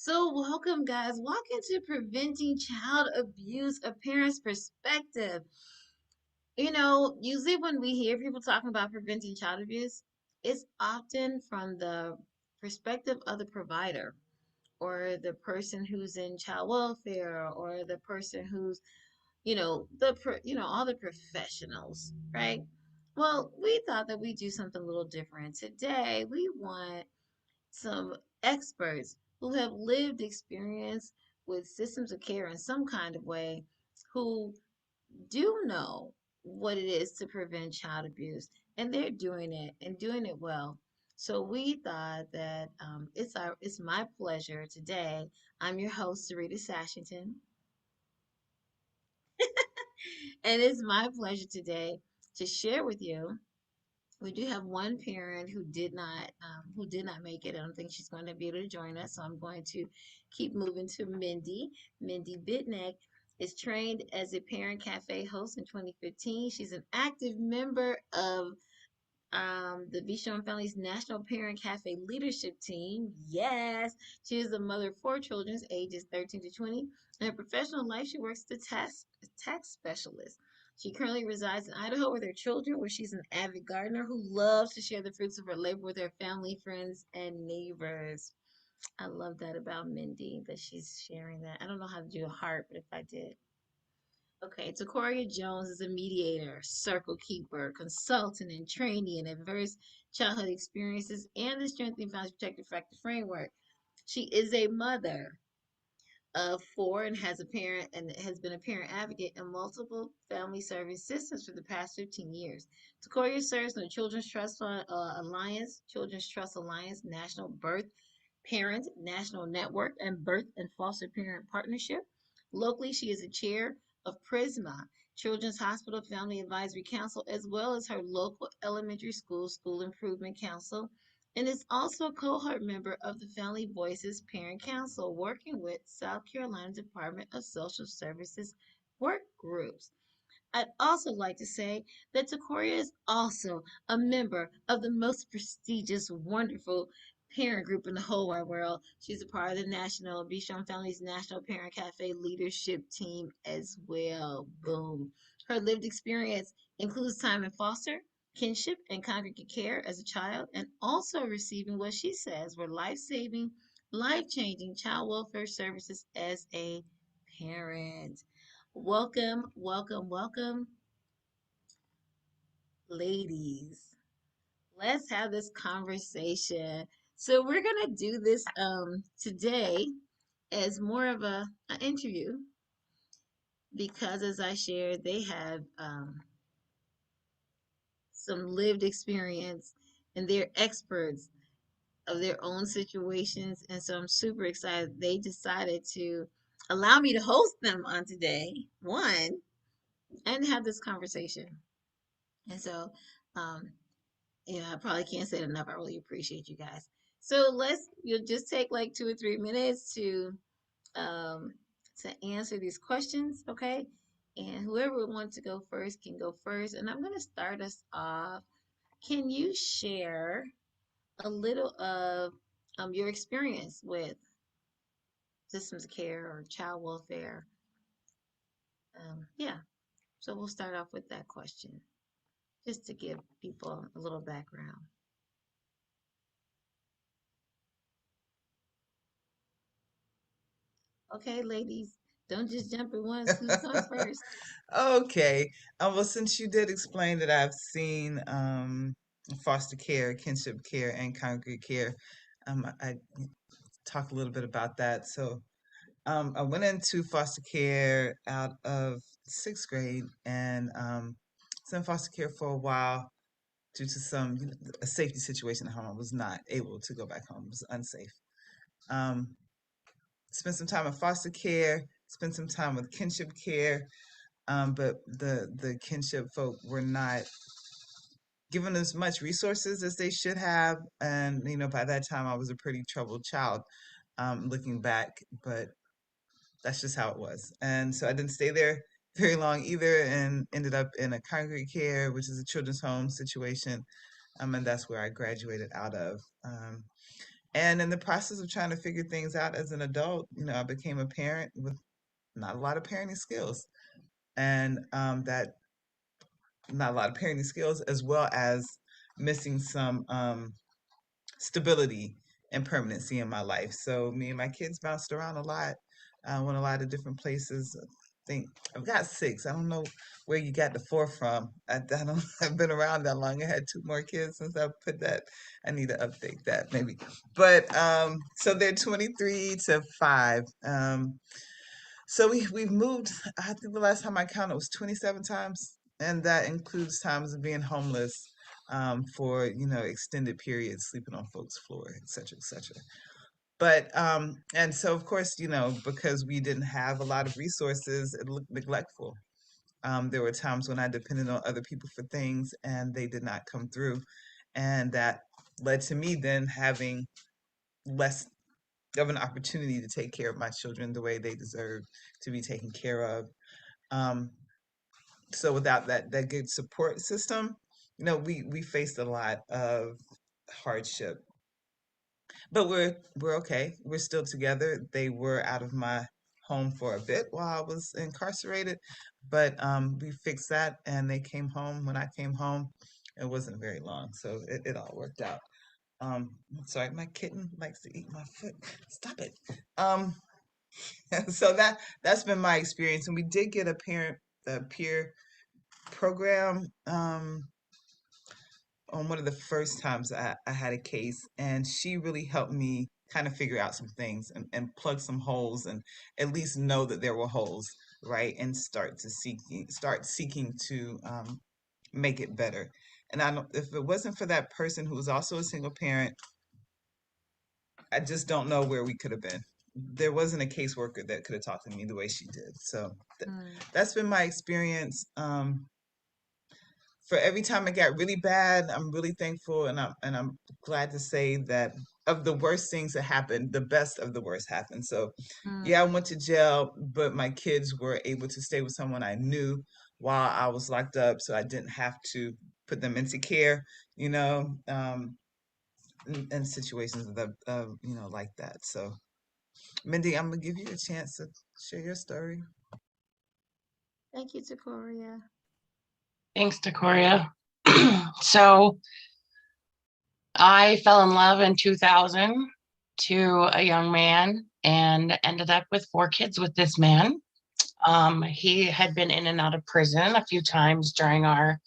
So, welcome, guys. Welcome to Preventing Child Abuse, a Parent's Perspective. Usually when we hear people talking about preventing child abuse, it's often from the perspective of the provider or the person who's in child welfare or the person who's, all the professionals, right? Well, we thought that we'd do something a little different. Today, we want some experts who have lived experience with systems of care in some kind of way, who do know what it is to prevent child abuse, and they're doing it and doing it well. So we thought that it's my pleasure today. I'm your host, Sarita Sashington, and it's my pleasure today to share with you. We do have one parent who did not make it. I don't think she's going to be able to join us, so I'm going to keep moving to Mindy. Mindie Bentcik is trained as a Parent Café host in 2015. She's an active member of the Vishon Family's National Parent Cafe Leadership Team. Yes, she is the mother of four children, ages 13 to 20. In her professional life, she works as a tax specialist. She currently resides in Idaho with her children, where she's an avid gardener who loves to share the fruits of her labor with her family, friends, and neighbors. I love that about Mindy, that she's sharing that. I don't know how to do a heart, but if I did. Okay, Tecoria Jones is a mediator, circle keeper, consultant, and trainee in adverse childhood experiences and the Strengthening Families Protective Factor Framework. She is a mother of four and has been a parent advocate in multiple family service systems for the past 15 years. Tecoria serves on the Children's Trust Alliance, National Birth Parent National Network, and Birth and Foster Parent Partnership. Locally, she is a chair of PRISMA, Children's Hospital Family Advisory Council, as well as her local elementary school improvement council, and is also a cohort member of the Family Voices Parent Council, working with South Carolina Department of Social Services work groups. I'd also like to say that Tecoria is also a member of the most prestigious, wonderful parent group in the whole wide world. She's a part of the National Bichon Family's National Parent Cafe leadership team as well. Boom. Her lived experience includes time in foster, kinship, and congregate care as a child, and also receiving what she says were life-saving, life-changing child welfare services as a parent. Welcome, welcome, welcome, ladies. Let's have this conversation. So we're gonna do this today as more of an interview because, as I shared, they have some lived experience and they're experts of their own situations, and so I'm super excited. They decided to allow me to host them on today, one, and have this conversation. And so um, I probably can't say it enough. I really appreciate you guys. So you'll just take like 2 or 3 minutes um to answer these questions, okay? And whoever wants to go first can go first. And I'm gonna start us off. Can you share a little of your experience with systems of care or child welfare? Yeah. So we'll start off with that question, just to give people a little background. Okay, ladies, don't just jump at once. Who's going first? Okay. Well, since you did explain that I've seen foster care, kinship care, and congregate care, I talk a little bit about that. So, I went into foster care out of sixth grade, and was in foster care for a while due to a safety situation at home. I was not able to go back home; it was unsafe. Um, Spent some time in foster care. Spent some time with kinship care, but the kinship folk were not given as much resources as they should have, and by that time I was a pretty troubled child, looking back, but that's just how it was. And so I didn't stay there very long either, and ended up in a congregate care, which is a children's home situation, and that's where I graduated out of. And in the process of trying to figure things out as an adult, I became a parent with not a lot of parenting skills, and that not a lot of parenting skills, as well as missing some stability and permanency in my life. So me and my kids bounced around a lot, went a lot of different places. I think I've got six. I don't know where you got the four from. I don't. I've been around that long. I had two more kids since I put that. I need to update that maybe. But so they're 23 to 5. So we've moved. I think the last time I counted was 27 times, and that includes times of being homeless for extended periods, sleeping on folks' floor, et cetera, et cetera. But and so of course, because we didn't have a lot of resources, it looked neglectful. There were times when I depended on other people for things, and they did not come through, and that led to me then having less of an opportunity to take care of my children the way they deserve to be taken care of. Um, so without that good support system, we faced a lot of hardship. But we're okay. We're still together. They were out of my home for a bit while I was incarcerated, but we fixed that, and they came home when I came home. It wasn't very long, so it all worked out. I'm sorry, my kitten likes to eat my foot. Stop it. Um, so that's been my experience, and we did get a peer program on one of the first times I had a case, and she really helped me kind of figure out some things and plug some holes, and at least know that there were holes, right, and start seeking to make it better. And I don't, if it wasn't for that person who was also a single parent, I just don't know where we could have been. There wasn't a caseworker that could have talked to me the way she did. So Mm, that's been my experience. For every time it got really bad, I'm really thankful, and I'm glad to say that of the worst things that happened, the best of the worst happened. So, yeah, I mm, went to jail, but my kids were able to stay with someone I knew while I was locked up, so I didn't have to put them into care, in situations like that. So, Mindy, I'm gonna give you a chance to share your story. thank you, Tecoria. Thanks, Tecoria. So I fell in love in 2000 to a young man and ended up with 4 kids with this man. He had been in and out of prison a few times doing our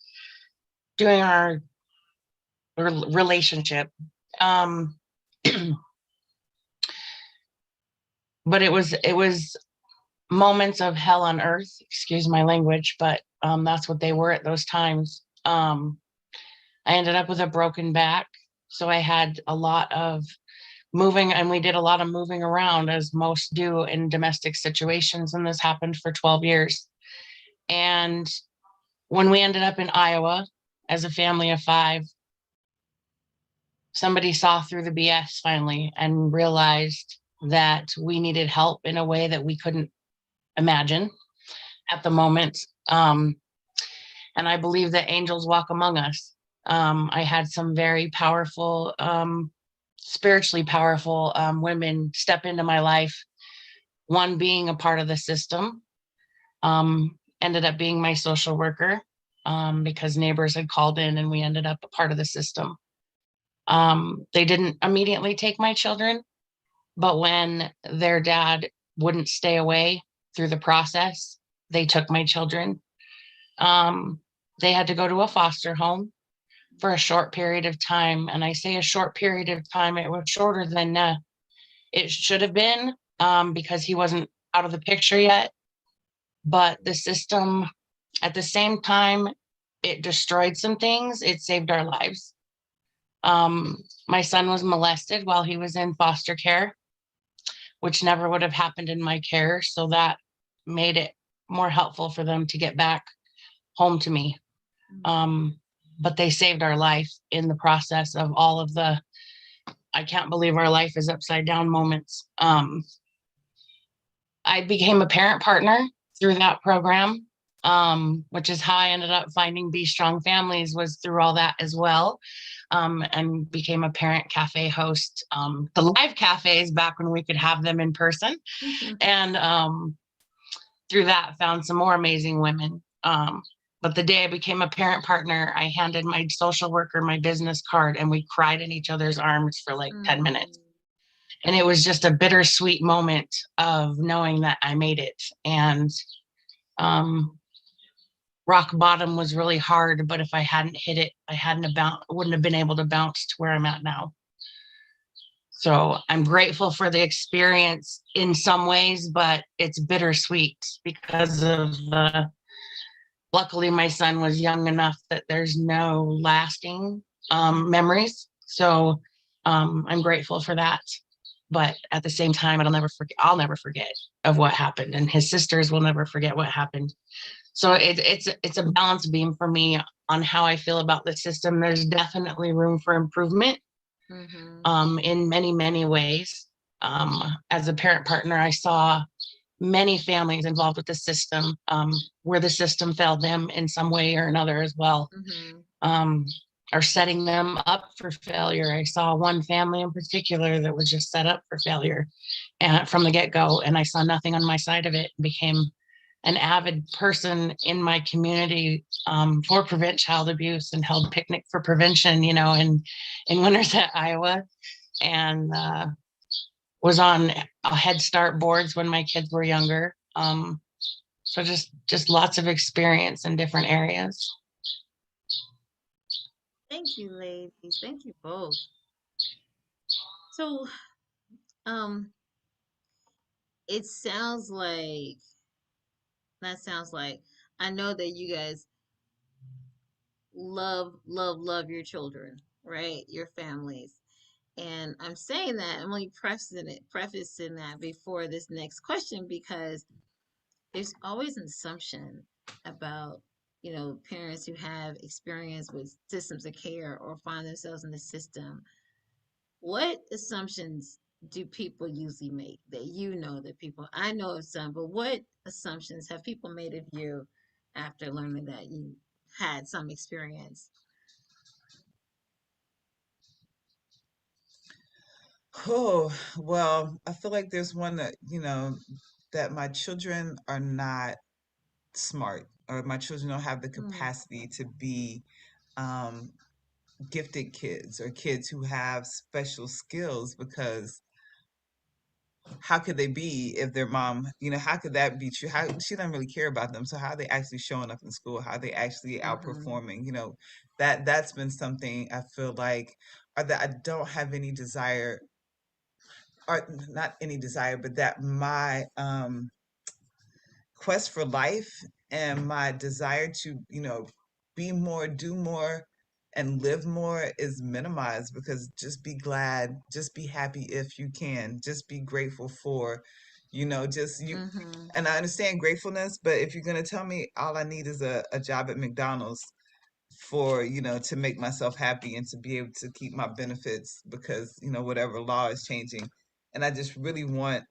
relationship. Um, but it was moments of hell on earth, excuse my language, but that's what they were at those times. I ended up with a broken back, so I had a lot of moving, and we did a lot of moving around, as most do in domestic situations, and this happened for 12 years. And when we ended up in Iowa as a family of 5, somebody saw through the BS finally and realized that we needed help in a way that we couldn't imagine at the moment. And I believe that angels walk among us. I had some very powerful, spiritually powerful women step into my life. One being a part of the system, ended up being my social worker, because neighbors had called in and we ended up a part of the system. They didn't immediately take my children, but when their dad wouldn't stay away through the process, they took my children. They had to go to a foster home for a short period of time. And I say a short period of time, it was shorter than it should have been, because he wasn't out of the picture yet. But the system, at the same time, it destroyed some things, it saved our lives. My son was molested while he was in foster care, which never would have happened in my care. So that made it more helpful for them to get back home to me. But they saved our life in the process of all of the, I can't believe our life is upside down moments. I became a parent partner through that program. which is how I ended up finding Be Strong Families, was through all that as well. And became a Parent Café host, the live cafes back when we could have them in person. And through that, found some more amazing women. But the day I became a parent partner, I handed my social worker my business card, and we cried in each other's arms for like 10 minutes. And it was just a bittersweet moment of knowing that I made it. And rock bottom was really hard, but if I hadn't hit it, wouldn't have been able to bounce to where I'm at now. So I'm grateful for the experience in some ways, but it's bittersweet because of luckily my son was young enough that there's no lasting memories. So I'm grateful for that. But at the same time, I'll never forget of what happened, and his sisters will never forget what happened. So it's a balance beam for me on how I feel about the system. There's definitely room for improvement in many, many ways. As a parent partner, I saw many families involved with the system where the system failed them in some way or another as well, or setting them up for failure. I saw one family in particular that was just set up for failure and from the get-go, and I saw nothing on my side of it. Became an avid person in my community for Prevent Child Abuse, and held Picnic for Prevention, in Winterset, Iowa, and was on Head Start boards when my kids were younger. So just lots of experience in different areas. Thank you, ladies. Thank you both. So, it sounds like, I know that you guys love your children, right? Your families. And I'm saying that, I'm only prefacing that before this next question, because there's always an assumption about, parents who have experience with systems of care or find themselves in the system. What assumptions do people usually make that I know of some, but what assumptions have people made of you after learning that you had some experience? Oh, well, I feel like there's one that, that my children are not smart, or my children don't have the Mm, capacity to be um, gifted kids, or kids who have special skills, because how could they be if their mom, how could that be true? How she doesn't really care about them. So how are they actually showing up in school? How are they actually mm-hmm, outperforming? That's been something I feel like, or that I don't have any desire, or not any desire, but that my quest for life and my desire to, be more, do more, and live more is minimized, because just be glad, just be happy if you can, just be grateful for, just you. mm-hmm, And I understand gratefulness, but if you're going to tell me all I need is a job at McDonald's for, to make myself happy and to be able to keep my benefits, because, whatever law is changing, and I just really want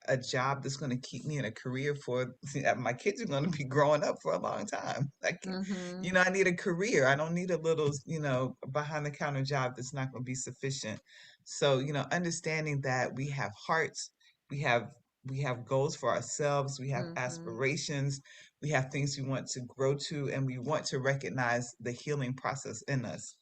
a job that's going to keep me in a career for my kids are going to be growing up for a long time. Like, mm-hmm, I need a career. I don't need a little, behind the counter job that's not going to be sufficient. So, understanding that we have hearts, we have we have goals for ourselves, we have mm-hmm, aspirations, we have things we want to grow to, and we want to recognize the healing process in us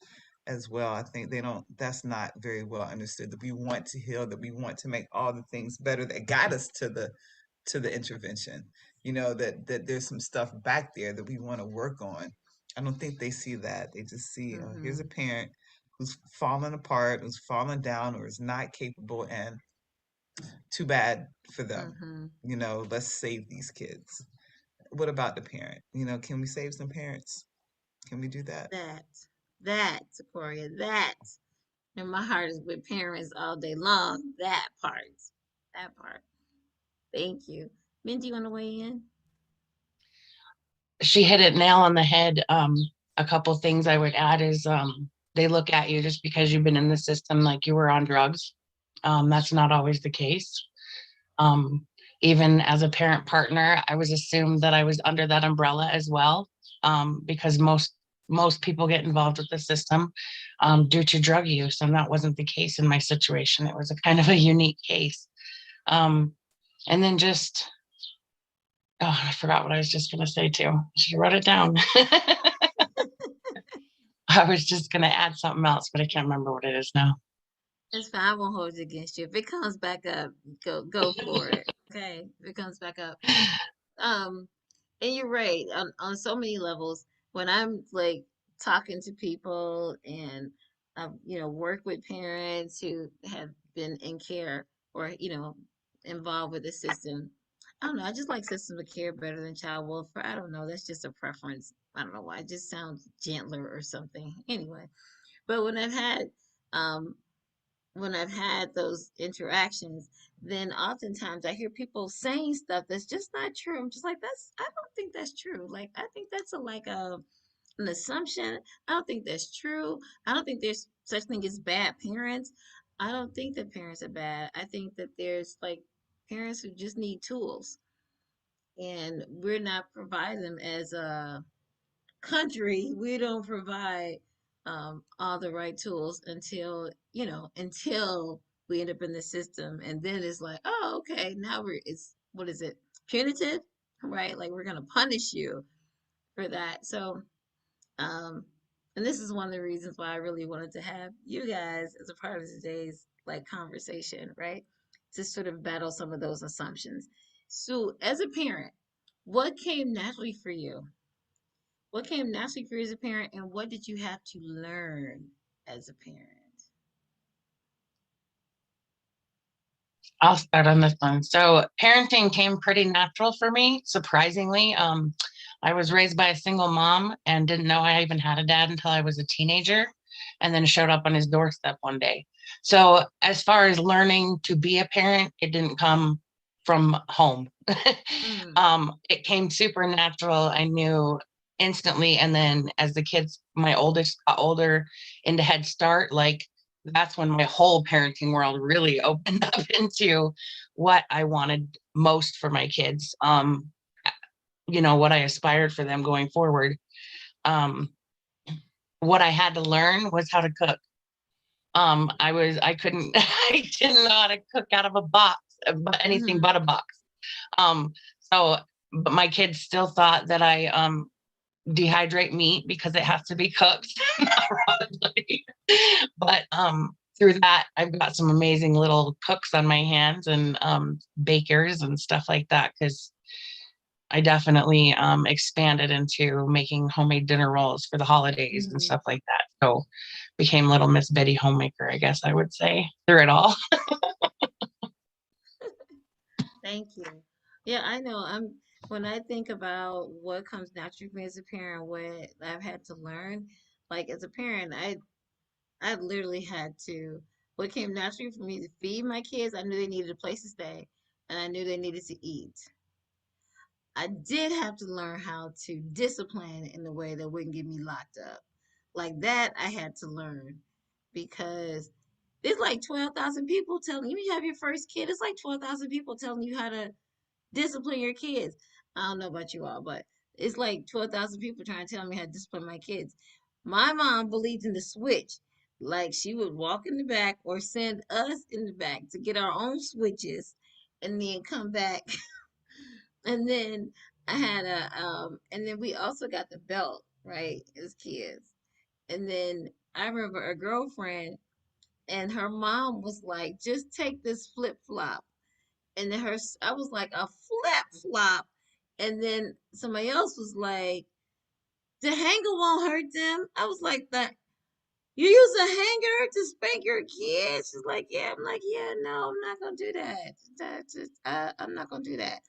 as well. I think that's not very well understood, that we want to heal, that we want to make all the things better that got us to the intervention. That there's some stuff back there that we want to work on. I don't think they see that. They just see, oh, here's mm-hmm, a parent who's fallen apart, who's fallen down, or is not capable, and too bad for them. mm-hmm. Let's save these kids. What about the parent? Can we save some parents? Can we do that? That, Tecoria, that. And my heart is with parents all day long. That part. That part. Thank you. Mindy, you want to weigh in? She hit it nail on the head. A couple things I would add is they look at you just because you've been in the system like you were on drugs. That's not always the case. Um, Even as a parent partner, I was assumed that I was under that umbrella as well, because most people get involved with the system due to drug use, and that wasn't the case in my situation. It was a kind of a unique case. And then just, oh, I forgot what I was just going to say too. She wrote it down. I was just going to add something else, but I can't remember what it is now. It's fine. I won't hold it against you. If it comes back up, go for it. Okay, if it comes back up. Um, and you're right on so many levels. When I'm like talking to people and work with parents who have been in care or involved with the system. I don't know. I just like systems of care better than child welfare. I don't know. That's just a preference. I don't know why. It just sounds gentler or something. Anyway, but um, when I've had those interactions, then oftentimes I hear people saying stuff that's just not true. I'm just like, I don't think that's true. Like, I think that's an assumption. I don't think that's true. I don't think there's such thing as bad parents. I don't think that parents are bad. I think that there's like parents who just need tools, and we're not providing them as a country. We don't provide all the right tools until we end up in the system, and then it's like, oh, okay, now it's what is it, punitive, right? Like we're gonna punish you for that. So, um, and this is one of the reasons why I really wanted to have you guys as a part of today's like conversation, right? To sort of battle some of those assumptions. So, as a parent, what came naturally for you? What came naturally for you as a parent, and what did you have to learn as a parent? I'll start on this one. So parenting came pretty natural for me, surprisingly. I was raised by a single mom and didn't know I even had a dad until I was a teenager, and then showed up on his doorstep one day. So as far as learning to be a parent, it didn't come from home. Mm, It came supernatural. I knew instantly. And then as the kids, my oldest got older into Head Start, like that's when my whole parenting world really opened up into what I wanted most for my kids. What I aspired for them going forward. Um, what I had to learn was how to cook. I couldn't, I didn't know how to cook out of a box, but anything mm-hmm. but a box. Um, so, but my kids still thought that I dehydrate meat because it has to be cooked, not raw. But through that, I've got some amazing little cooks on my hands and bakers and stuff like that, because I definitely expanded into making homemade dinner rolls for the holidays and Mm-hmm. stuff like that. So became little Miss Betty homemaker, I guess I would say, through it all. Thank you. Yeah, I know. When I think about what comes naturally for me as a parent, what I've had to learn, like as a parent, I literally had to. What came naturally for me to feed my kids, I knew they needed a place to stay, and I knew they needed to eat. I did have to learn how to discipline in a way that wouldn't get me locked up. Like that, I had to learn because there's like 12,000 people telling you have your first kid. It's like 12,000 people telling you how to discipline your kids. I don't know about you all, but it's like 12,000 people trying to tell me how to discipline my kids. My mom believed in the switch. Like she would walk in the back or send us in the back to get our own switches and then come back. And then and then we also got the belt, right, as kids. And then I remember a girlfriend and her mom was like, just take this flip flop. And then I was like, a flip flop. And then somebody else was like, the hanger won't hurt them. I was like, that you use a hanger to spank your kids? She's like, yeah. I'm like, yeah, no, I'm not gonna do that. I'm not gonna do that.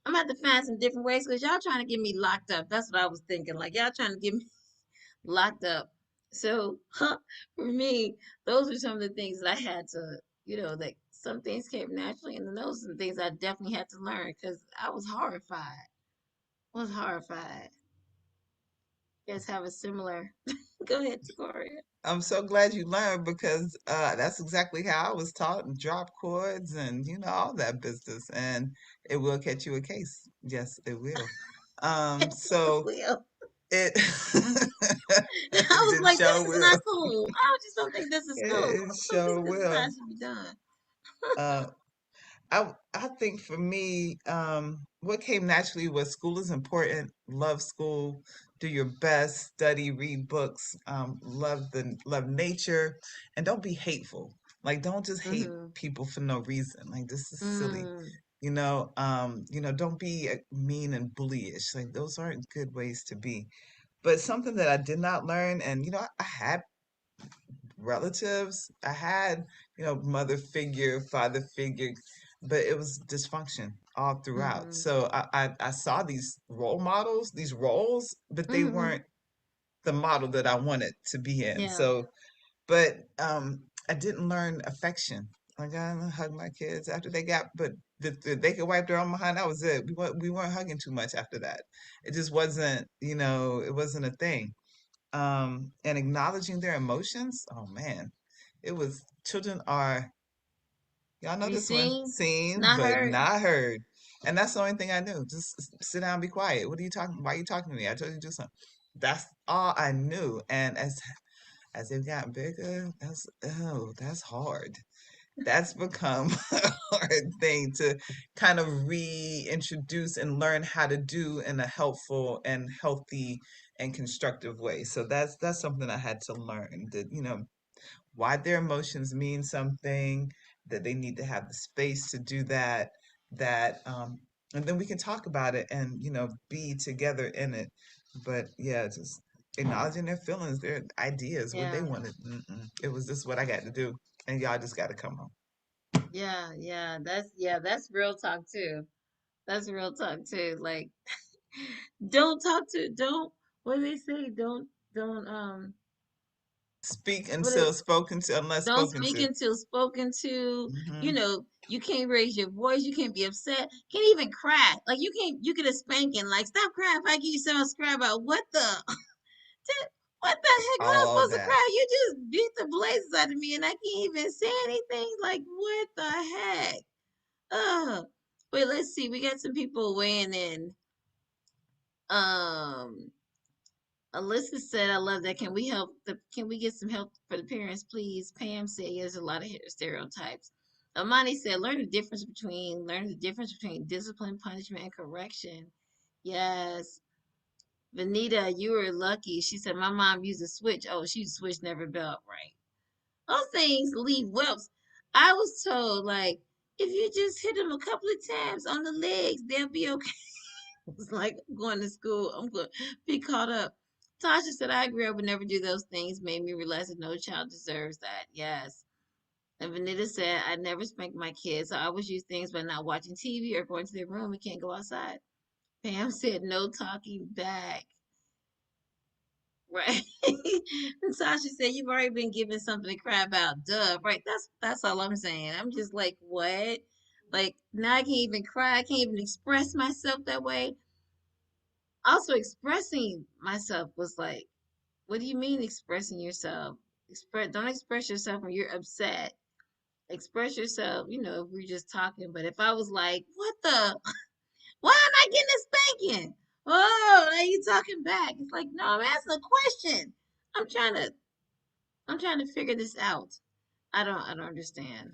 I'm gonna have to find some different ways because y'all trying to get me locked up. That's what I was thinking. Like y'all trying to get me locked up. So for me, those are some of the things that I had to, like some things came naturally, and then those are the things I definitely had to learn because I was horrified. Was horrified. You guys have a similar. Go ahead, Tecoria. I'm so glad you learned because that's exactly how I was taught and drop chords and all that business. And it will catch you a case. Yes, it will. So Will. it I was it like, this sure is will. not cool. I just don't think this is cool. It I don't sure think this is how will. it should be done. Uh, I think for me, what came naturally was school is important. Love school. Do your best. Study. Read books. Love nature, and don't be hateful. Like don't just hate Mm-hmm. people for no reason. Like this is silly. Mm. Don't be mean and bullyish. Like those aren't good ways to be. But something that I did not learn, and I had relatives. I had, mother figure, father figure, but it was dysfunction all throughout. Mm-hmm. So I saw these role models, these roles, but they Mm-hmm. weren't the model that I wanted to be in. Yeah. So, but I didn't learn affection. Like I didn't hug my kids after they got, but they could wipe their own behind. That was it. We weren't hugging too much after that. It just wasn't, it wasn't a thing. And acknowledging their emotions. Oh man, it was children are, y'all To know be this one, seen, seen not but heard. not heard. And that's the only thing I knew. Just sit down, be quiet. What are you talking? Why are you talking to me? I told you to do something. That's all I knew. And as they've gotten bigger, that's hard. That's become a hard thing to kind of reintroduce and learn how to do in a helpful and healthy and constructive way. So that's something I had to learn, that why their emotions mean something, that they need to have the space to do that, and then we can talk about it and be together in it. But yeah, just acknowledging their feelings, their ideas, what they Yeah. wanted. It was just what I got to do, and y'all just got to come on. Yeah. That's real talk too. That's real talk too. Like, don't talk to. Don't. What do they say? Don't. Speak What it? until spoken to, unless Don't spoken speak to. until spoken to. Hmm. You can't raise your voice. You can't be upset. Can't even cry. Like you can't. You get a spanking. Like stop crying. If I give you something to cry about, what the? What the heck? What I'm All supposed to that. cry? You just beat the blazes out of me, and I can't even say anything. Like what the heck? Wait. Let's see. We got some people weighing in. Um. Alyssa said, "I love that. Can we help? Can we get some help for the parents, please?" Pam said, "Yeah, there's a lot of stereotypes." Amani said, learn the difference between discipline, punishment, and correction." Yes. Vanita, you were lucky. She said, "My mom used a switch." Oh, she switched never belt right. Those things leave whelps. I was told, like, if you just hit them a couple of times on the legs, they'll be okay. It's like I'm going to school. I'm going to be caught up. Tasha said, I agree. I would never do those things. Made me realize that no child deserves that. Yes. And Vanita said, I never spanked my kids. I always use things by not watching TV or going to their room. We can't go outside. Pam said, no talking back. Right. And Sasha said, you've already been given something to cry about. Duh. Right. That's all I'm saying. I'm just like, what? Like now I can't even cry. I can't even express myself that way. Also expressing myself was like, what do you mean expressing yourself? Don't express yourself when you're upset. Express yourself, if we're just talking. But if I was like, what the why am I getting a spanking? Oh, now you talking back. It's like, no, I'm asking a question. I'm trying to I'm trying to figure this out. I don't understand.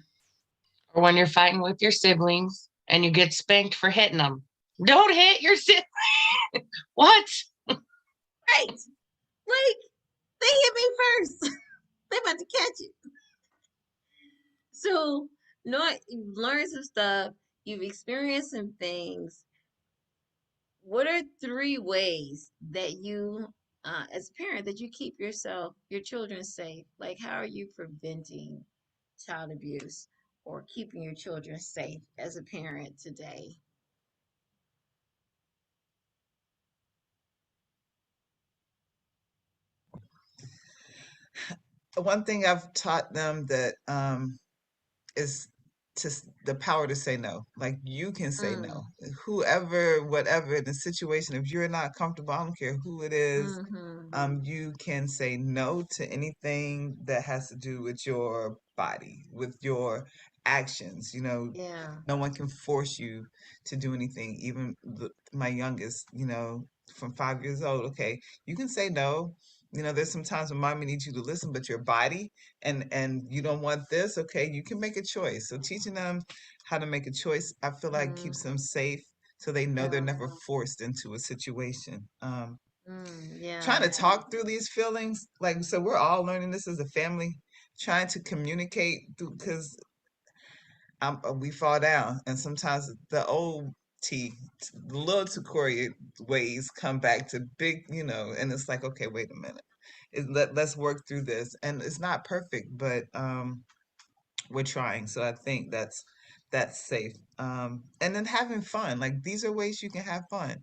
Or when you're fighting with your siblings and you get spanked for hitting them. Don't hit your sibling. What? Right. Like they hit me first. They about to catch it. So, you've learned some stuff, you've experienced some things. What are three ways that you, as a parent, that you keep your children safe? Like, how are you preventing child abuse or keeping your children safe as a parent today? One thing I've taught them that is the power to say no. Like you can say no. Mm. Whoever, whatever the situation, if you're not comfortable, I don't care who it is, Mm-hmm. you can say no to anything that has to do with your body, with your actions. Yeah. No one can force you to do anything. Even my youngest, from 5 years old, okay, you can say no. There's some times when mommy needs you to listen, but your body and you don't want this, okay, you can make a choice. So teaching them how to make a choice, I feel like Mm. keeps them safe so they know they're Yeah. never forced into a situation. Yeah. Trying to talk through these feelings, like, so we're all learning this as a family, trying to communicate because we fall down, and sometimes the old the little Tecoria ways come back to big, and it's like, okay, wait a minute, let's work through this, and it's not perfect, but we're trying. So I think that's safe. And then having fun, like these are ways you can have fun.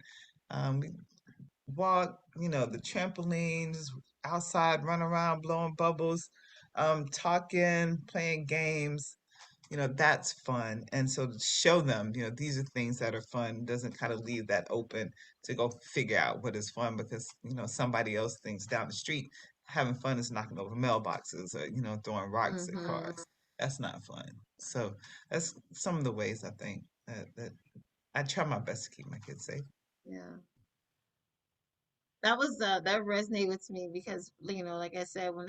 We walk, the trampolines, outside, run around, blowing bubbles, talking, playing games, that's fun. And so to show them, these are things that are fun, doesn't kind of leave that open to go figure out what is fun because, somebody else thinks down the street having fun is knocking over mailboxes or, throwing rocks at Mm-hmm. cars. That's not fun. So that's some of the ways I think that I try my best to keep my kids safe. Yeah. That resonated with me because like I said, when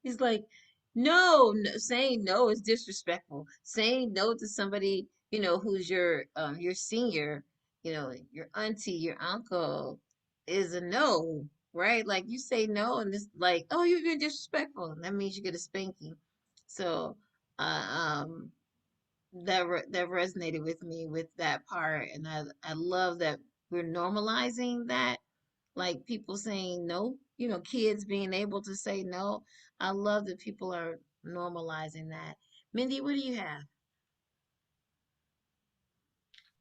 he's like, no, no, saying no is disrespectful. Saying no to somebody, who's your senior, your auntie, your uncle, is a no, right? Like you say no, and it's like, oh, you're being disrespectful. And that means you get a spanking. So, um, that resonated with me with that part, and I love that we're normalizing that, like people saying no, kids being able to say no. I love that people are normalizing that. Mindy, what do you have?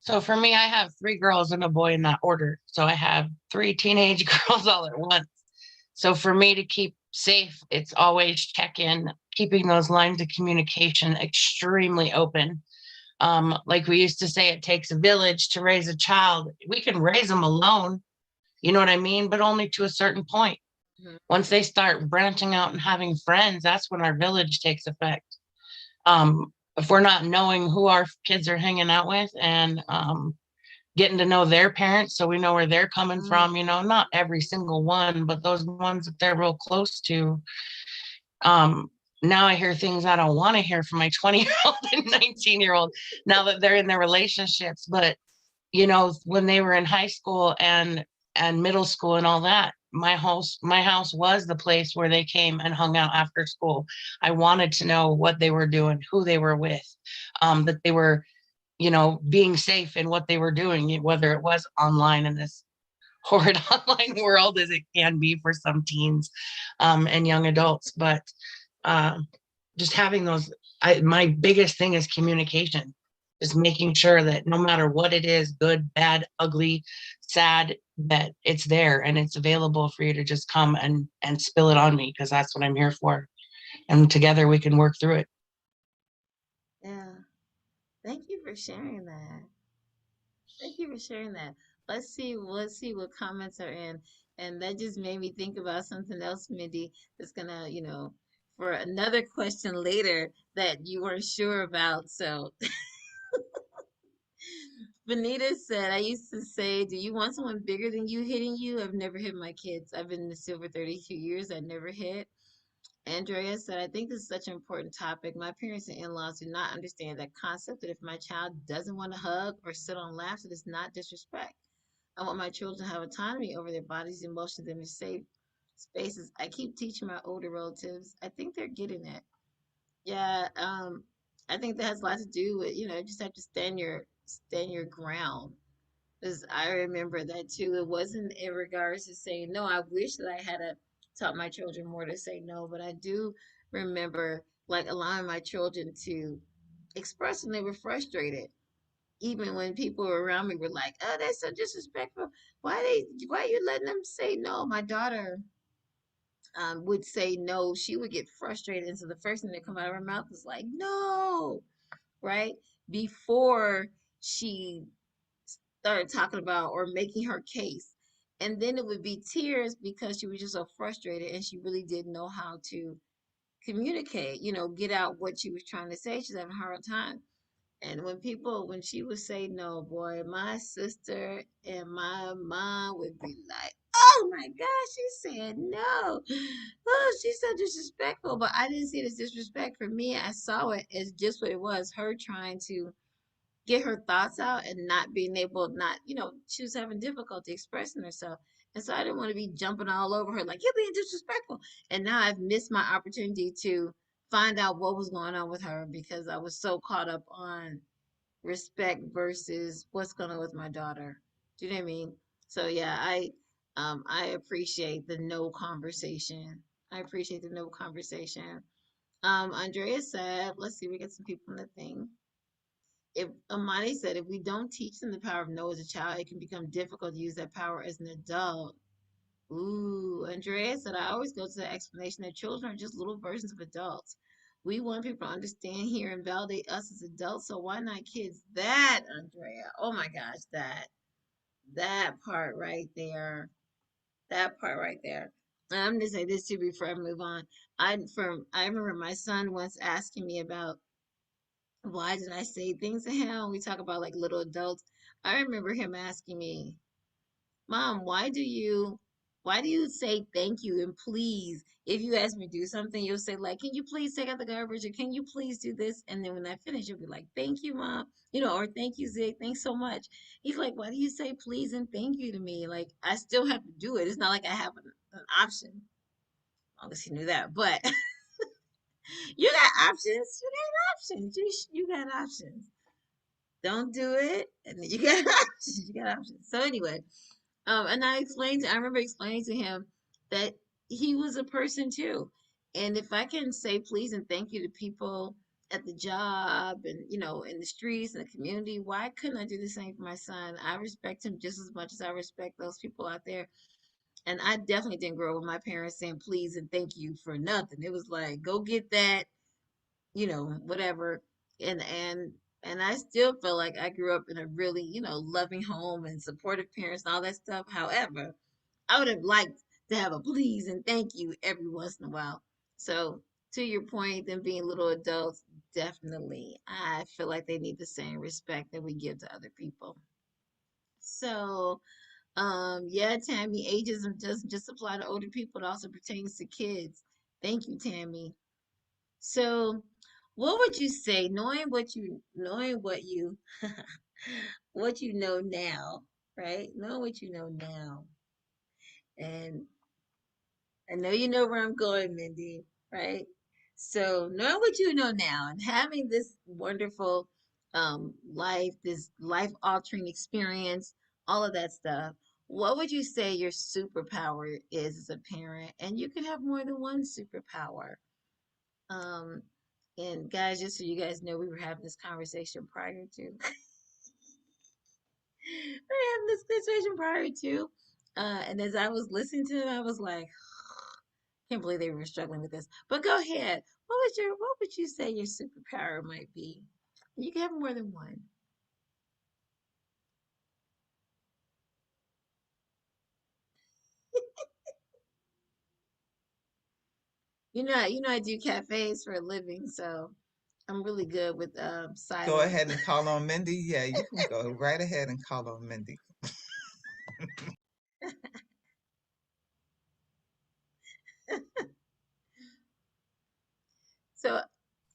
So for me, I have three girls and a boy in that order. So I have three teenage girls all at once. So for me to keep safe, it's always check in, keeping those lines of communication extremely open. Like we used to say, it takes a village to raise a child. We can raise them alone, you know what I mean? But only to a certain point. Mhm. Once they start branching out and having friends, that's when our village takes effect. If we're not knowing who our kids are hanging out with and getting to know their parents so we know where they're coming from, not every single one, but those ones that they're real close to. Um, Now I hear things I don't want to hear from my 20-year-old and 19-year-old now that they're in their relationships. But when they were in high school and middle school and all that, my house was the place where they came and hung out after school. I wanted to know what they were doing, who they were with, that they were being safe in what they were doing, whether it was online in this horrid online world as it can be for some teens and young adults. But uh, just having those, my biggest thing is communication, just making sure that no matter what it is, good, bad, ugly, sad, that it's there and it's available for you to just come and spill it on me, because that's what I'm here for. And together we can work through it. Yeah. Thank you for sharing that. Thank you for sharing that. Let's see what comments are in. And that just made me think about something else, Mindy, that's gonna, for another question later that you weren't sure about. So Benita said, I used to say, do you want someone bigger than you hitting you? I've never hit my kids. I've been in the silver 32 years. I never hit. Andrea said, I think this is such an important topic. My parents and in laws do not understand that concept that if my child doesn't want to hug or sit on laps, it is not disrespect. I want my children to have autonomy over their bodies, emotions, and their safe spaces. I keep teaching my older relatives. I think they're getting it. Yeah, I think that has a lot to do with, you just have to stand your ground. Because I remember that too. It wasn't in regards to saying no. I wish that I had taught my children more to say no, but I do remember like allowing my children to express when they were frustrated. Even when people around me were like, "Oh, that's so disrespectful. Why are you letting them say no?" My daughter would say no. She would get frustrated, and so the first thing that come out of her mouth was like, "No." right? Before she started talking about or making her case. And then it would be tears because she was just so frustrated and she really didn't know how to communicate, get out what she was trying to say. She's having a hard time. And when she would say no, boy, my sister and my mom would be like, oh my gosh, she said no. Oh, she's so disrespectful. But I didn't see it as disrespect. For me, I saw it as just what it was, her trying to get her thoughts out and not being able, not, she was having difficulty expressing herself. And so I didn't want to be jumping all over her like, you're being disrespectful. And now I've missed my opportunity to find out what was going on with her because I was so caught up on respect versus what's going on with my daughter. Do you know what I mean? So yeah, I appreciate the no conversation. I appreciate the no conversation. Andrea said, let's see, we got some people in the thing. If Amani said, if we don't teach them the power of no as a child, it can become difficult to use that power as an adult. Ooh, Andrea said, I always go to the explanation that children are just little versions of adults. We want people to understand, hear, and validate us as adults, so why not kids? That, Andrea, oh my gosh, that part right there, that part right there. And I'm gonna say this too before I move on. I remember my son once asking me about why did I say things to him. We talk about like little adults. I remember him asking me, Mom, why do you say thank you and please? If you ask me to do something, you'll say like, can you please take out the garbage or can you please do this? And then when I finish, you'll be like, thank you, Mom, or thank you, Zig, thanks so much. He's like, why do you say please and thank you to me? Like I still have to do it. It's not like I have an option. As long as he knew that, but you got options. You got options. You got options. Don't do it, and then you got options. You got options. So anyway, and I remember explaining to him that he was a person too. And if I can say please and thank you to people at the job and, in the streets and the community, why couldn't I do the same for my son? I respect him just as much as I respect those people out there. And I definitely didn't grow up with my parents saying please and thank you for nothing. It was like, go get that, whatever. And I still feel like I grew up in a really, loving home and supportive parents and all that stuff. However, I would have liked to have a please and thank you every once in a while. So to your point, them being little adults, definitely, I feel like they need the same respect that we give to other people. So, yeah, Tammy, ageism doesn't just apply to older people; it also pertains to kids. Thank you, Tammy. So, what would you say, knowing what you what you know now, right? Knowing what you know now, and I know you know where I'm going, Mindy, right? So, knowing what you know now and having this wonderful this life altering experience, all of that stuff, what would you say your superpower is as a parent? And you can have more than one superpower. Um, and guys, just so you guys know, we were having this conversation prior to. We're having this conversation prior to. And as I was listening to it, I was like, can't believe they were struggling with this. But go ahead. What would you say your superpower might be? You can have more than one. I do cafes for a living, so I'm really good with Go silence. ahead and call on Mindy. Yeah, you can go right ahead and call on Mindy. So,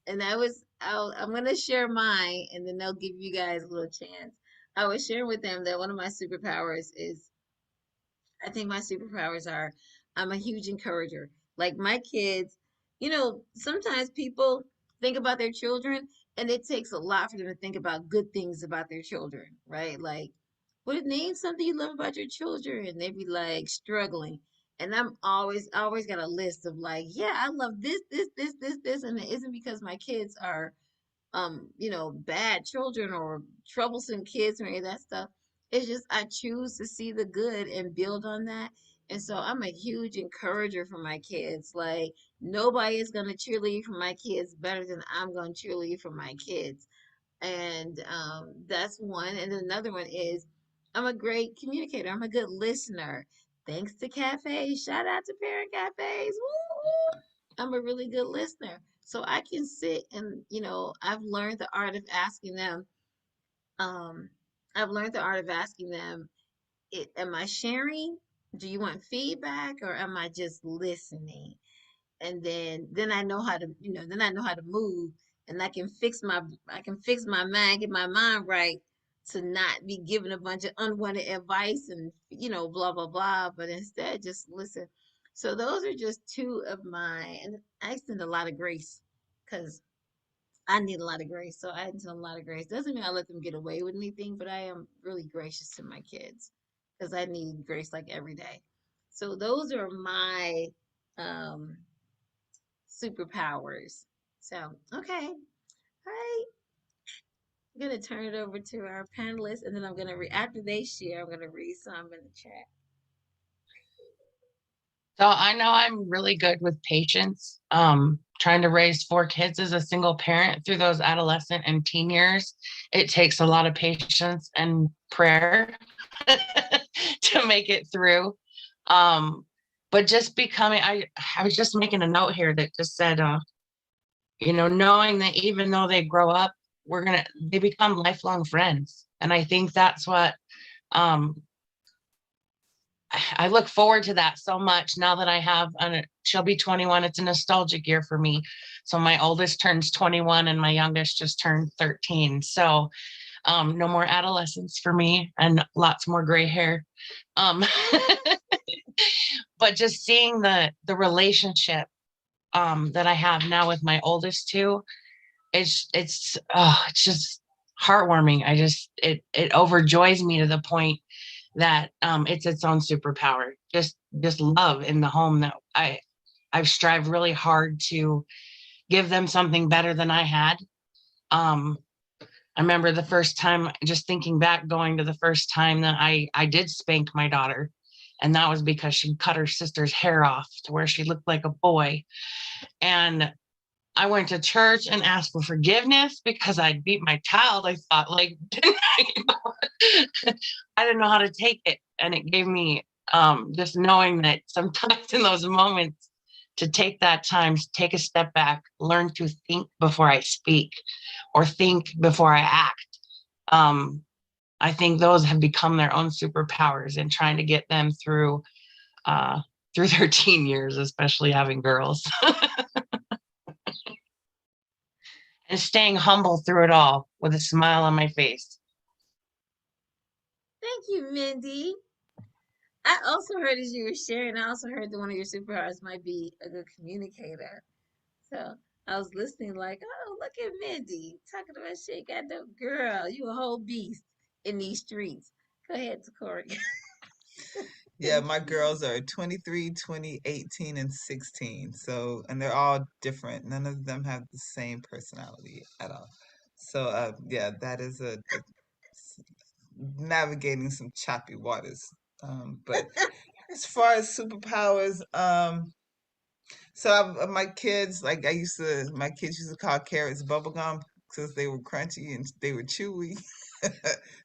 and I'm gonna share mine, and then they'll give you guys a little chance. I was sharing with them that one of my superpowers is I think my superpowers are I'm a huge encourager. Like my kids, sometimes people think about their children and it takes a lot for them to think about good things about their children, right? Like, what name something you love about your children? And they be like struggling. And I'm always got a list of like, yeah, I love this. And it isn't because my kids are bad children or troublesome kids or any of that stuff. It's just I choose to see the good and build on that. And so I'm a huge encourager for my kids. Like nobody is gonna cheerlead for my kids better than I'm gonna cheerlead for my kids. And that's one. And then another one is I'm a great communicator. I'm a good listener. Thanks to cafes. Shout out to Parent Cafes. Woo! I'm a really good listener. So I can sit and, I've learned the art of asking them. Um, I've learned the art of asking them, am I sharing? Do you want feedback or am I just listening? And then I know how to move, and I can fix my mind, get my mind right to not be giving a bunch of unwanted advice and blah blah blah, but instead just listen. So those are just two of my, and I extend a lot of grace because I need a lot of grace. So I extend a lot of grace. Doesn't mean I let them get away with anything, but I am really gracious to my kids because I need grace like every day. So those are my um superpowers. So, okay. All right. I'm going to turn it over to our panelists, and then I'm going to read, after they share, I'm going to read some in the chat. So I know I'm really good with patience. Trying to raise 4 kids as a single parent through those adolescent and teen years, it takes a lot of patience and prayer to make it through. But just becoming, I was just making a note here that just said, knowing that even though they grow up, they become lifelong friends. And I think that's what, um, I look forward to that so much now that she'll be 21. It's a nostalgic year for me. So my oldest turns 21 and my youngest just turned 13. So no more adolescence for me and lots more gray hair. But just seeing the relationship that I have now with my oldest two, it's just heartwarming. It overjoys me to the point that it's its own superpower. Just love in the home that I've strived really hard to give them something better than I had. I remember the first time, just thinking back, going to the first time that I did spank my daughter, and that was because she cut her sister's hair off to where she looked like a boy. And I went to church and asked for forgiveness because I beat my child. I thought, like, I didn't know how to take it. And it gave me just knowing that sometimes in those moments to take that time, take a step back, learn to think before I speak or think before I act. I think those have become their own superpowers in trying to get them through their teen years, especially having girls. And staying humble through it all with a smile on my face. Thank you, Mindy. I also heard as you were sharing, I also heard that one of your superpowers might be a good communicator. So I was listening like, oh, look at Mindy talking about shit. Got no girl. You a whole beast in these streets. Go ahead, Tecoria. Yeah, my girls are 23, 20, 18, and 16. So, and they're all different. None of them have the same personality at all. So, yeah, that is navigating some choppy waters. But as far as superpowers, so my kids, like my kids used to call carrots bubblegum because they were crunchy and they were chewy.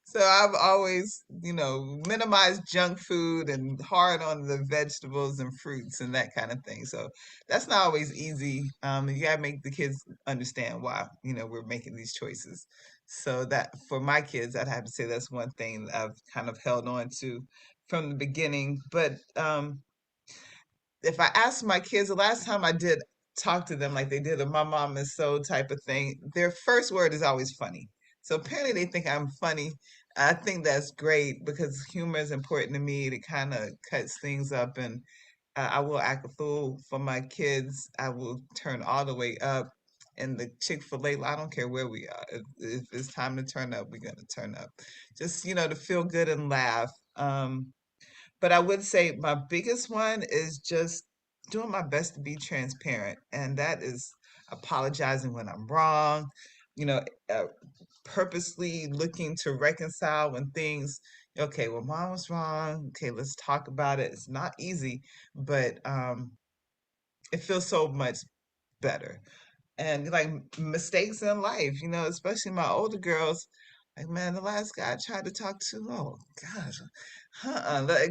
So I've always, minimized junk food and hard on the vegetables and fruits and that kind of thing. So that's not always easy. You gotta make the kids understand why, we're making these choices. So that for my kids, I'd have to say that's one thing that I've kind of held on to from the beginning. But if I asked my kids the last time I did talk to them like they did a my mom is so type of thing, their first word is always funny. So apparently they think I'm funny. I think that's great because humor is important to me. It kind of cuts things up, and I will act a fool for my kids. I will turn all the way up. And the Chick-fil-A, I don't care where we are. If it's time to turn up, we're gonna turn up. Just, to feel good and laugh. But I would say my biggest one is just doing my best to be transparent. And that is apologizing when I'm wrong, you know, uh, purposely looking to reconcile when things, okay, well, mom was wrong. Okay, let's talk about it. It's not easy, but it feels so much better. and like mistakes in life, especially my older girls. Like, man, the last guy I tried to talk to, oh gosh,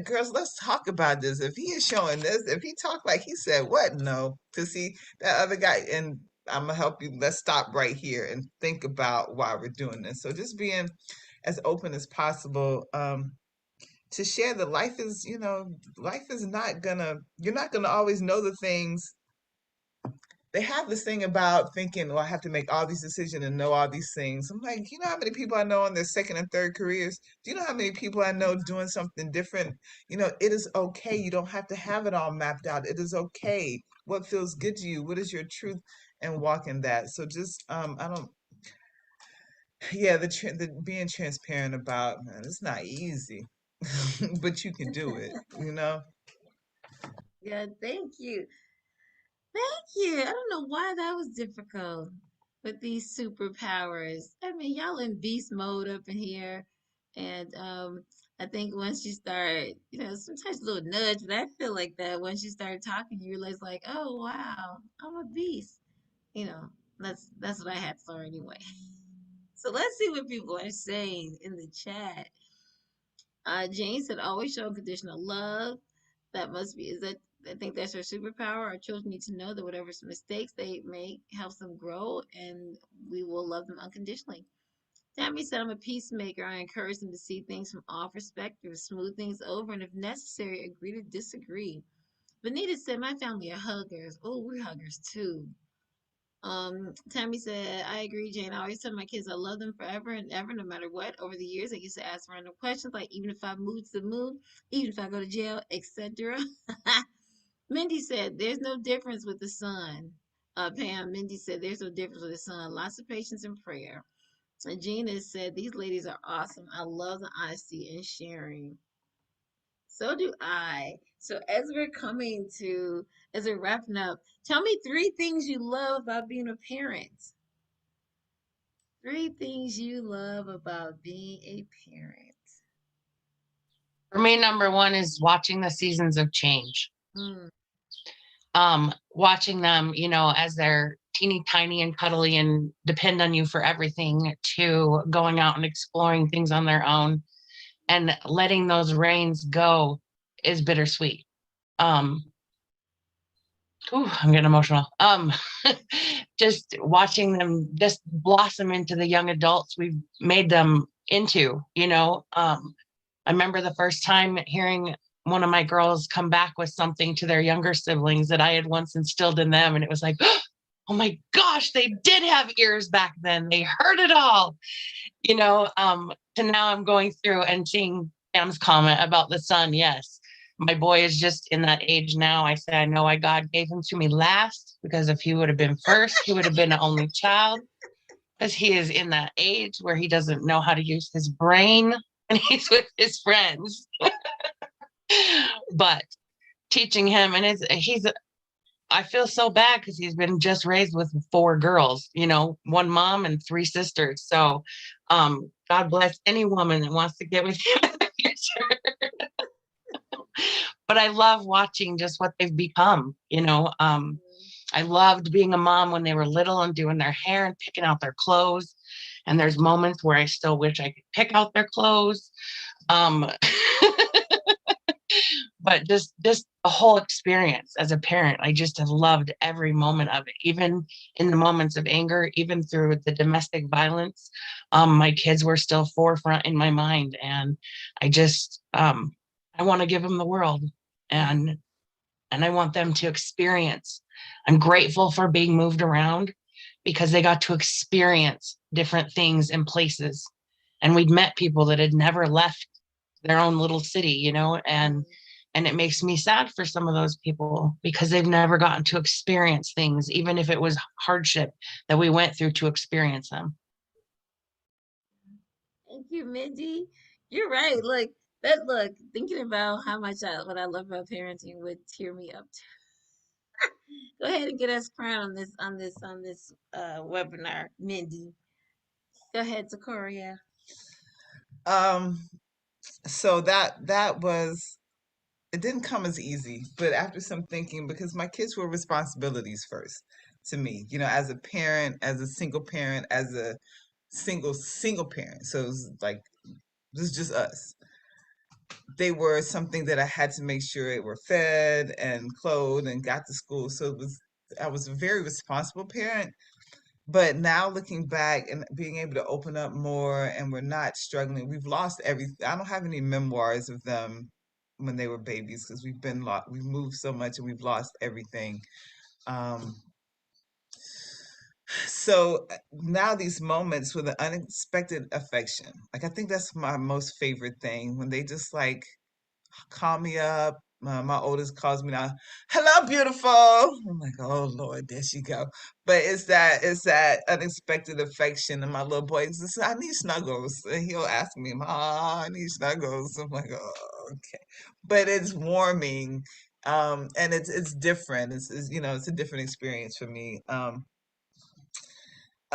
girls, let's talk about this. If he is showing this, if he talked like he said, what? No, to see that other guy, and I'm gonna help you. Let's stop right here and think about why we're doing this. So just being as open as possible. To share that life is not gonna, you're not gonna always know the things. They have this thing about thinking, well, I have to make all these decisions and know all these things. I'm like, you know how many people I know in their second and third careers? Do you know how many people I know doing something different? It is okay. You don't have to have it all mapped out. It is okay. What feels good to you? What is your truth? And walk in that. So just, I don't, yeah, the being transparent about, man, it's not easy, but you can do it. Yeah, thank you. Thank you. I don't know why that was difficult with these superpowers. I mean, y'all in beast mode up in here. And I think once you start, sometimes a little nudge, but I feel like that once you start talking, you realize like, oh wow, I'm a beast. You know, that's what I had to learn anyway. So let's see what people are saying in the chat. Jane said, always show unconditional love. That must be, is that, I think that's her superpower. Our children need to know that whatever mistakes they make helps them grow and we will love them unconditionally. Tammy said, I'm a peacemaker. I encourage them to see things from all perspectives, smooth things over, and if necessary, agree to disagree. Benita said, my family are huggers. Oh, we're huggers too. Tammy said, I agree, Jane. I always tell my kids I love them forever and ever, no matter what. Over the years, I used to ask random questions like, even if I move to the moon, even if I go to jail, etc. Mindy said, there's no difference with the sun. Pam, Mindy said, there's no difference with the sun. Lots of patience and prayer. And Gina said, these ladies are awesome. I love the honesty and sharing. So do I. So as we're wrapping up, tell me three things you love about being a parent. Three things you love about being a parent. For me, number one is watching the seasons of change. Mm, Watching them, as they're teeny tiny and cuddly and depend on you for everything, to going out and exploring things on their own and letting those reins go is bittersweet. Um, I'm getting emotional. Just watching them just blossom into the young adults we've made them into, I remember the first time hearing one of my girls come back with something to their younger siblings that I had once instilled in them. And it was like, oh my gosh, they did have ears back then. They heard it all, to now I'm going through and seeing Pam's comment about the son. Yes, my boy is just in that age now. I say, I know why God gave him to me last, because if he would have been first, he would have been the only child, because he is in that age where he doesn't know how to use his brain and he's with his friends. But teaching him, and I feel so bad because he's been just raised with 4 girls, one mom and 3 sisters. So God bless any woman that wants to get with you in the future. But I love watching just what they've become. I loved being a mom when they were little and doing their hair and picking out their clothes. And there's moments where I still wish I could pick out their clothes. Um, but just the whole experience as a parent, I just have loved every moment of it, even in the moments of anger, even through the domestic violence. My kids were still forefront in my mind, and I just I want to give them the world, and I want them to experience. I'm grateful for being moved around because they got to experience different things and places, and we'd met people that had never left their own little city, and it makes me sad for some of those people because they've never gotten to experience things, even if it was hardship that we went through to experience them. thank you, Mindy. You're right. Look, thinking about how much what I love about parenting would tear me up. Go ahead and get us crowned on this webinar, Mindy. Go ahead, Tecoria. Um, so that was, it didn't come as easy, but after some thinking, because my kids were responsibilities first. to me, as a parent, as a single parent, as a single parent. So it was like, this is just us. They were something that I had to make sure they were fed and clothed and got to school. So I was a very responsible parent. But now looking back and being able to open up more, and we're not struggling. We've lost everything. I don't have any memoirs of them when they were babies, because we've moved so much and we've lost everything. Um, so now these moments with an unexpected affection, like I think that's my most favorite thing, when they just like call me up. My oldest calls me now. Hello, beautiful. I'm like, oh Lord, there she go. But it's that unexpected affection, and my little boy says, I need snuggles, and he'll ask me, Ma, I need snuggles. I'm like, oh, okay. But it's warming, and it's different. It's a different experience for me.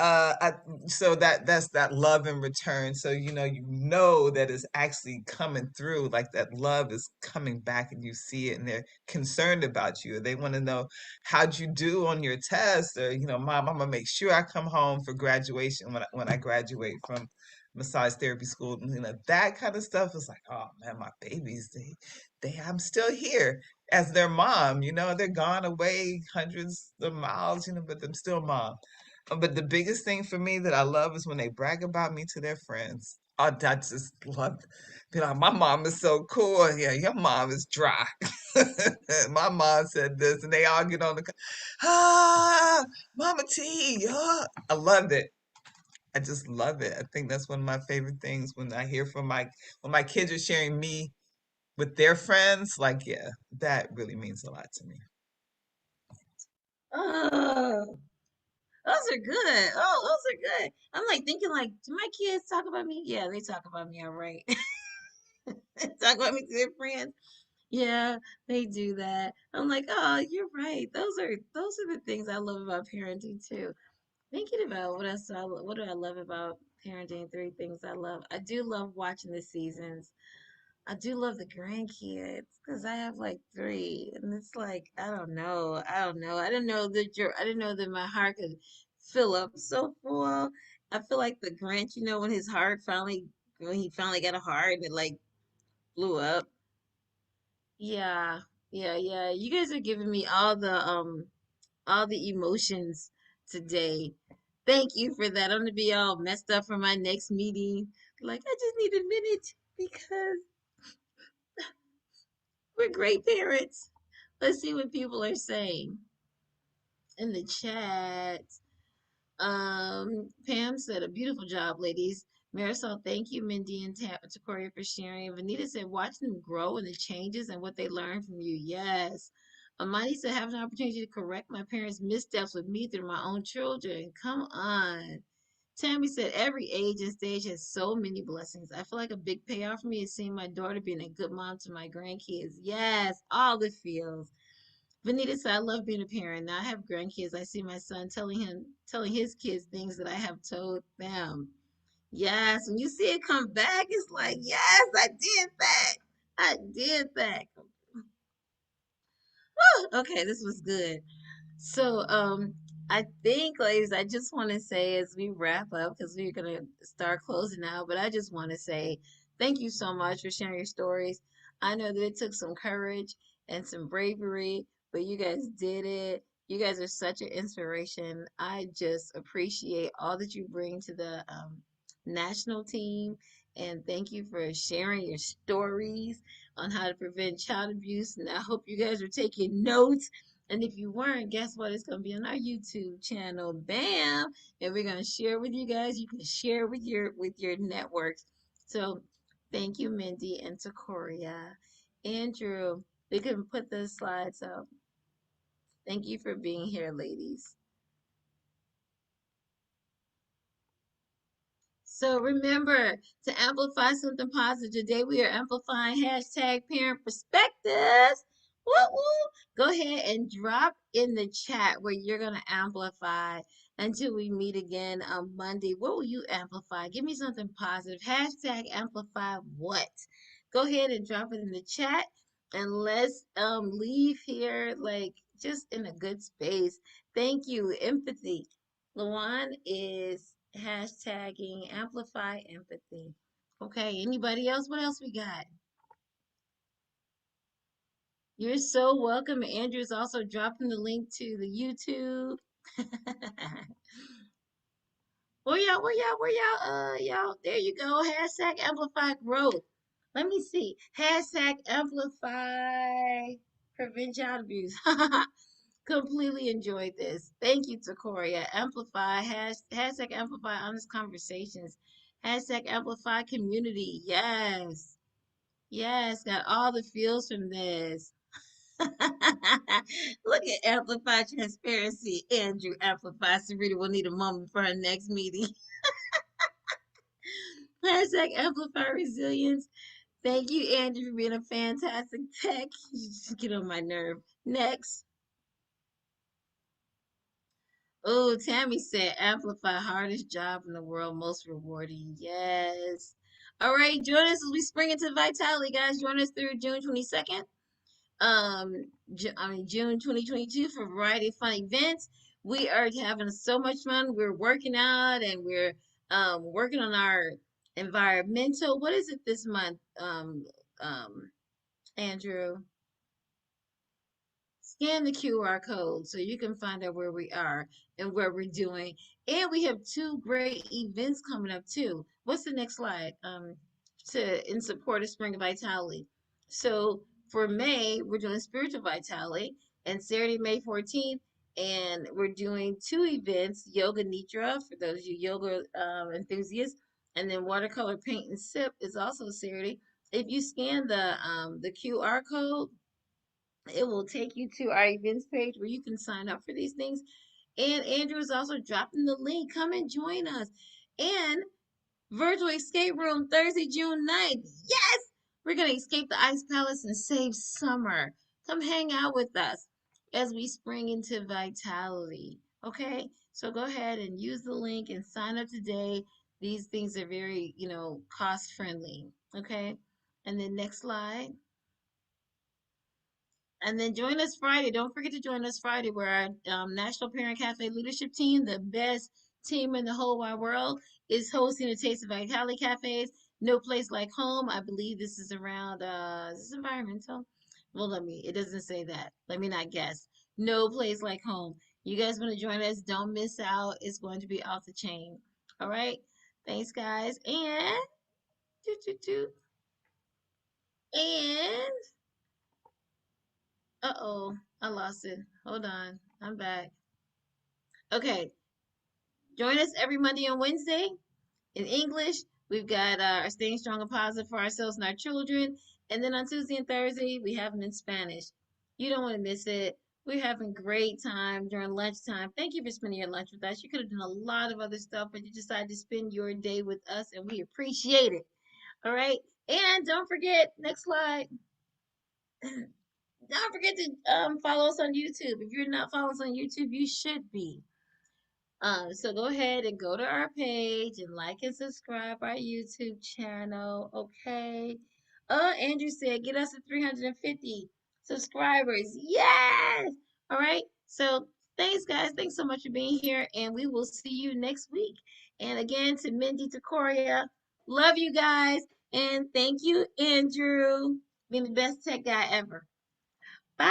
I, so that's that love in return. So that it's actually coming through, like that love is coming back, and you see it, and they're concerned about you. They want to know how'd you do on your test, or Mom, I'm gonna make sure I come home for graduation when I graduate from massage therapy school. And, that kind of stuff is like, oh man, my babies, I'm still here as their mom. They're gone away hundreds of miles, but I'm still mom. But the biggest thing for me that I love is when they brag about me to their friends. I just love, be like, my mom is so cool. Yeah, your mom is dry. My mom said this, and they all get on ah, Mama T. I love it. I just love it. I think that's one of my favorite things, when I hear when my kids are sharing me with their friends. Like, yeah, that really means a lot to me. Oh, those are good. Oh, those are good. I'm like thinking, like, do my kids talk about me? Yeah, they talk about me, all right. Talk about me to their friends. Yeah, they do that. I'm like, oh, you're right. Those are the things I love about parenting too. Thinking about what do I love about parenting? Three things I love. I do love watching the seasons. I do love the grandkids because I have like three, and it's like I don't know, I don't know. I didn't know that my heart could fill up so full. I feel like the Grinch, when his heart when he finally got a heart and it like blew up. Yeah, yeah. You guys are giving me all the emotions today. Thank you for that. I'm gonna be all messed up for my next meeting. Like I just need a minute because we're great parents. Let's see what people are saying in the chat. Pam said, a beautiful job, ladies. Marisol, thank you, Mindy and Tecoria for sharing. Vanita said, watching them grow and the changes and what they learn from you. Yes. Amani said, have an opportunity to correct my parents' missteps with me through my own children. Come on. Tammy said, every age and stage has so many blessings. I feel like a big payoff for me is seeing my daughter being a good mom to my grandkids. Yes, all the feels. Vanita said, I love being a parent. Now I have grandkids. I see my son telling his kids things that I have told them. Yes, when you see it come back, it's like, yes, I did that. I did that. Whew, okay, this was good. So, I think, ladies, I just want to say as we wrap up, because we're gonna start closing out, but I just want to say thank you so much for sharing your stories. I know that it took some courage and some bravery, but you guys did it. You guys are such an inspiration. I just appreciate all that you bring to the national team, and thank you for sharing your stories on how to prevent child abuse. And I hope you guys are taking notes, and if you weren't, guess what? It's going to be on our YouTube channel. Bam! And we're going to share with you guys. You can share with your networks. So thank you, Mindy and Tecoria. Andrew, we can put the slides up. Thank you for being here, ladies. So remember to amplify something positive. Today we are amplifying hashtag parent perspectives. Woo woo. Go ahead and drop in the chat where you're going to amplify until we meet again on Monday. What will you amplify? Give me something positive. Hashtag amplify what? Go ahead and drop it in the chat, and let's leave here like just in a good space. Thank you. Empathy. Lawan is hashtagging amplify empathy. Okay, anybody else? What else we got? You're so welcome. Andrew's also dropping the link to the YouTube. Y'all, there you go. Hashtag amplify growth. Let me see. Hashtag amplify prevent child abuse. Completely enjoyed this. Thank you, Tecoria. Amplify, hashtag amplify honest conversations. Hashtag amplify community. Yes. Yes, got all the feels from this. Look at amplify transparency. Andrew amplify. Sarita will need a moment for her next meeting. Hashtag amplify resilience. Thank you, Andrew, for being a fantastic tech. You just get on my nerve. Next. Oh, Tammy said amplify hardest job in the world, most rewarding. Yes. All right, join us as we spring into vitality, guys. Join us through June 22nd. June 2022 for a variety of fun events. We are having so much fun. We're working out and we're working on our environmental. What is it this month, Andrew? Scan the QR code so you can find out where we are and what we're doing. And we have two great events coming up too. What's the next slide? To in support of Spring Vitality. So for May, we're doing Spiritual Vitality, and Saturday, May 14th, and we're doing two events: Yoga Nidra for those of you yoga enthusiasts, and then Watercolor Paint and Sip is also Saturday. If you scan the QR code, it will take you to our events page where you can sign up for these things. And Andrew is also dropping the link. Come and join us. And Virtual Escape Room Thursday, June 9th. Yes! We're going to escape the Ice Palace and save summer. Come hang out with us as we spring into vitality. Okay? So go ahead and use the link and sign up today. These things are very, cost friendly. Okay? And then next slide. And then join us Friday. Don't forget to join us Friday, where our National Parent Cafe leadership team, the best team in the whole wide world, is hosting a Taste of Vitality Cafes. No place like home. I believe this is around, is this environmental? Well, it doesn't say that. Let me not guess. No place like home. You guys want to join us? Don't miss out. It's going to be off the chain. All right. Thanks, guys. And, and, uh-oh, I lost it. Hold on. I'm back. Okay. Join us every Monday and Wednesday in English. We've got our Staying Strong and Positive for ourselves and our children. And then on Tuesday and Thursday, we have them in Spanish. You don't want to miss it. We're having great time during lunchtime. Thank you for spending your lunch with us. You could have done a lot of other stuff, but you decided to spend your day with us, and we appreciate it. All right. And don't forget, next slide. Don't forget to follow us on YouTube. If you're not following us on YouTube, you should be. So go ahead and go to our page and like and subscribe our YouTube channel, okay? Andrew said, get us to 350 subscribers. Yes! All right. So thanks, guys. Thanks so much for being here, and we will see you next week. And again, to Mindie Tecoria, love you guys, and thank you, Andrew, being the best tech guy ever. Bye.